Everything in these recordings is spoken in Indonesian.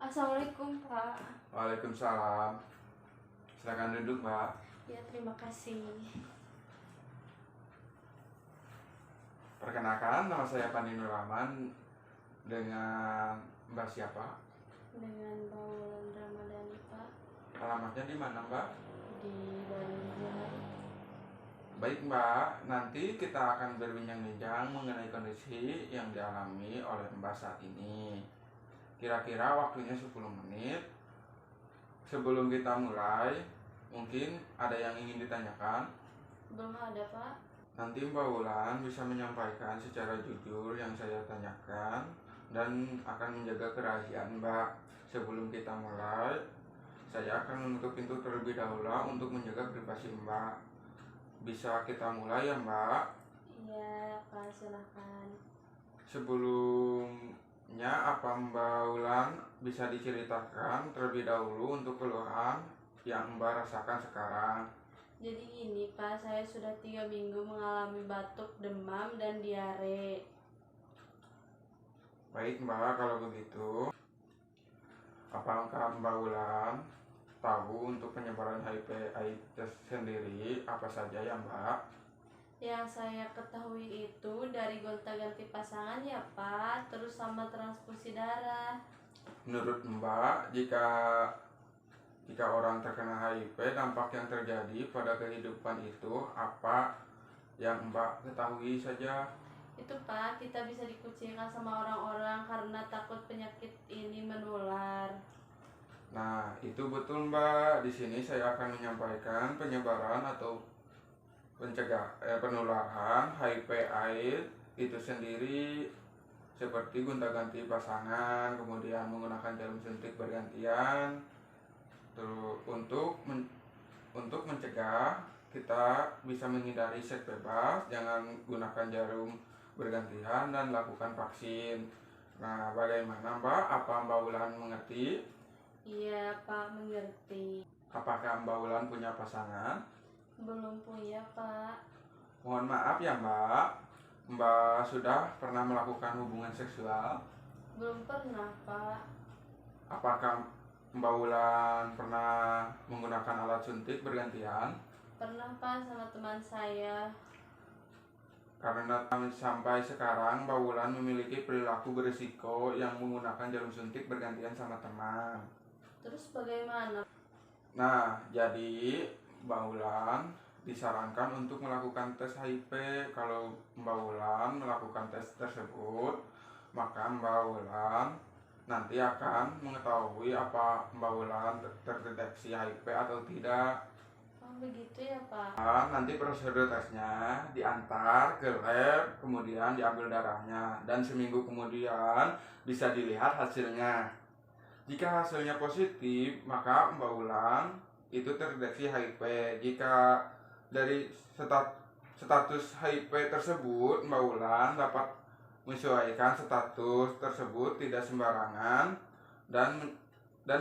Assalamualaikum Pak. Waalaikumsalam. Silakan duduk, Mbak. Ya, terima kasih. Perkenalkan, nama saya Pandi Nur Rahman. Dengan Mbak siapa? Dengan Baulan Ramadhani Pak, Alamatnya di mana, Mbak? di Banjar. Baik, Mbak. Nanti kita akan berbincang-bincang mengenai kondisi yang dialami oleh Mbak saat ini. Kira-kira waktunya 10 menit. Sebelum kita mulai, mungkin ada yang ingin ditanyakan. Belum ada Pak. Nanti Mbak Wulan bisa menyampaikan secara jujur yang saya tanyakan dan akan menjaga kerahasiaan Mbak. Sebelum kita mulai, saya akan menutup pintu terlebih dahulu untuk menjaga privasi Mbak. Bisa kita mulai ya Mbak? Iya Pak, silahkan. Sebelumnya apa Mbak Wulan bisa diceritakan terlebih dahulu untuk keluhan yang Mbak rasakan sekarang? Jadi gini Pak, saya sudah 3 minggu mengalami batuk, demam, dan diare. Baik Mbak, kalau begitu, apakah Mbak Wulan tahu untuk penyebaran HIV/AIDS sendiri apa saja ya Mbak? Yang saya ketahui itu dari gonta-ganti pasangan ya Pak, terus sama transfusi darah. Menurut Mbak, jika orang terkena HIV, dampak yang terjadi pada kehidupan itu apa yang Mbak ketahui saja? Itu Pak, kita bisa dikucilkan sama orang-orang karena takut penyakit ini menular. Nah, itu betul Mbak. Di sini saya akan menyampaikan penyebaran atau penularan HIV/AIDS itu sendiri seperti gonta-ganti pasangan, kemudian menggunakan jarum suntik bergantian, terus untuk mencegah kita bisa menghindari seks bebas, jangan gunakan jarum bergantian dan lakukan vaksin. Nah, bagaimana Mbak? Apa Mbak Wulan mengerti? Iya Pak, mengerti. Apakah Mbak Wulan punya pasangan? Belum punya Pak. Mohon maaf ya Mbak, Mbak sudah pernah melakukan hubungan seksual? Belum pernah Pak. Apakah Mbak Wulan pernah menggunakan alat suntik bergantian? Pernah Pak sama teman saya. Karena sampai sekarang Mbak Wulan memiliki perilaku berisiko yang menggunakan jarum suntik bergantian sama teman. Terus bagaimana? Nah, jadi Mbak Wulan disarankan untuk melakukan tes HIV. Kalau Mbak Wulan melakukan tes tersebut, maka Mbak Wulan nanti akan mengetahui apa Mbak Wulan terdeteksi HIV atau tidak. Oh begitu ya Pak. Nanti prosedur tesnya diantar ke lab, kemudian diambil darahnya, dan seminggu kemudian bisa dilihat hasilnya. Jika hasilnya positif, maka Mbak Wulan itu terdeteksi HIV. Jika dari status HIV tersebut, Mbak Wulan dapat menyesuaikan status tersebut tidak sembarangan dan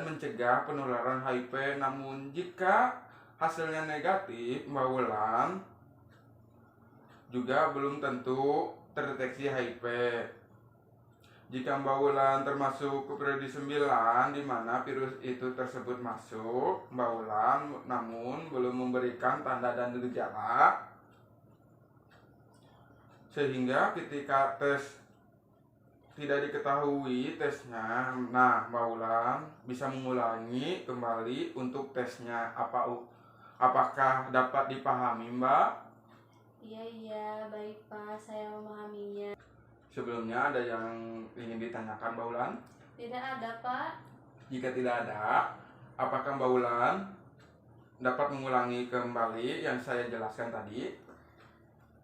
mencegah penularan HIV. Namun jika hasilnya negatif, Mbak Wulan juga belum tentu terdeteksi HIV. Jika Mbak Wulan termasuk ke periode 9 di mana virus itu tersebut masuk, Mbak Wulan namun belum memberikan tanda dan gejala, sehingga ketika tes tidak diketahui tesnya, nah Mbak Wulan bisa mengulangi kembali untuk tesnya. Apakah dapat dipahami Mbak? Iya baik Pak, saya memahaminya. Sebelumnya ada yang ingin ditanyakan Mbak Wulan? Tidak ada Pak. Jika tidak ada, apakah Mbak Wulan dapat mengulangi kembali yang saya jelaskan tadi?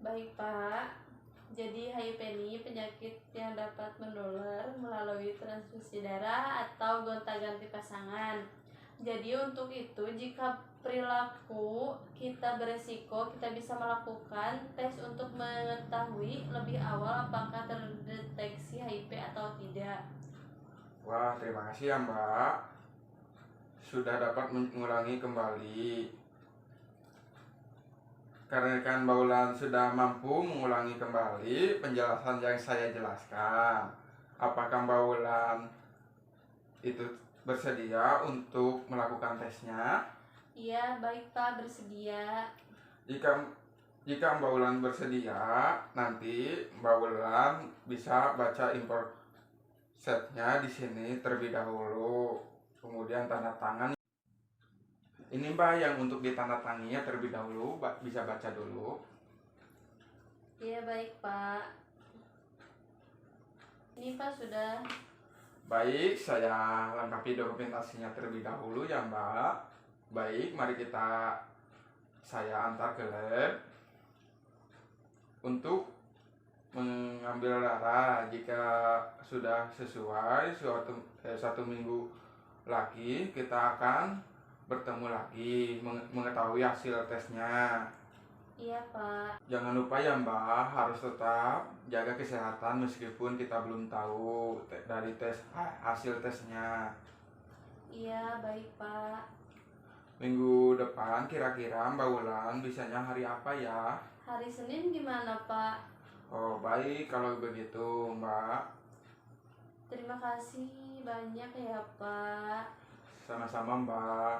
Baik Pak. Jadi HIV ini penyakit yang dapat menular melalui transfusi darah atau gonta-ganti pasangan. Jadi untuk itu jika perilaku kita beresiko, kita bisa melakukan tes untuk mengetahui lebih awal apakah terdeteksi HIV atau tidak. Wah, terima kasih ya Mbak, sudah dapat mengulangi kembali. Karena kan Mbak Wulan sudah mampu mengulangi kembali penjelasan yang saya jelaskan. Apakah Mbak Wulan itu bersedia untuk melakukan tesnya? Iya, baik Pak, bersedia. Jika jika Mbak Wulan bersedia, nanti Mbak Wulan bisa baca import setnya di sini terlebih dahulu. Kemudian tanda tangan. Ini Mbak yang untuk ditandatanginya terlebih dahulu, bisa baca dulu. Iya, baik Pak. Ini Pak sudah. Baik, saya lengkapi dokumentasinya terlebih dahulu ya Mbak. Baik, mari saya antar ke lab untuk mengambil darah. Jika sudah sesuai satu minggu lagi kita akan bertemu lagi mengetahui hasil tesnya. Iya Pak. Jangan lupa ya Mbak, harus tetap jaga kesehatan meskipun kita belum tahu dari hasil tesnya. Iya, baik Pak. Minggu depan kira-kira Mbak Wulan bisanya hari apa ya? Hari Senin gimana Pak? Oh baik kalau begitu Mbak. Terima kasih banyak ya Pak. Sama-sama Mbak.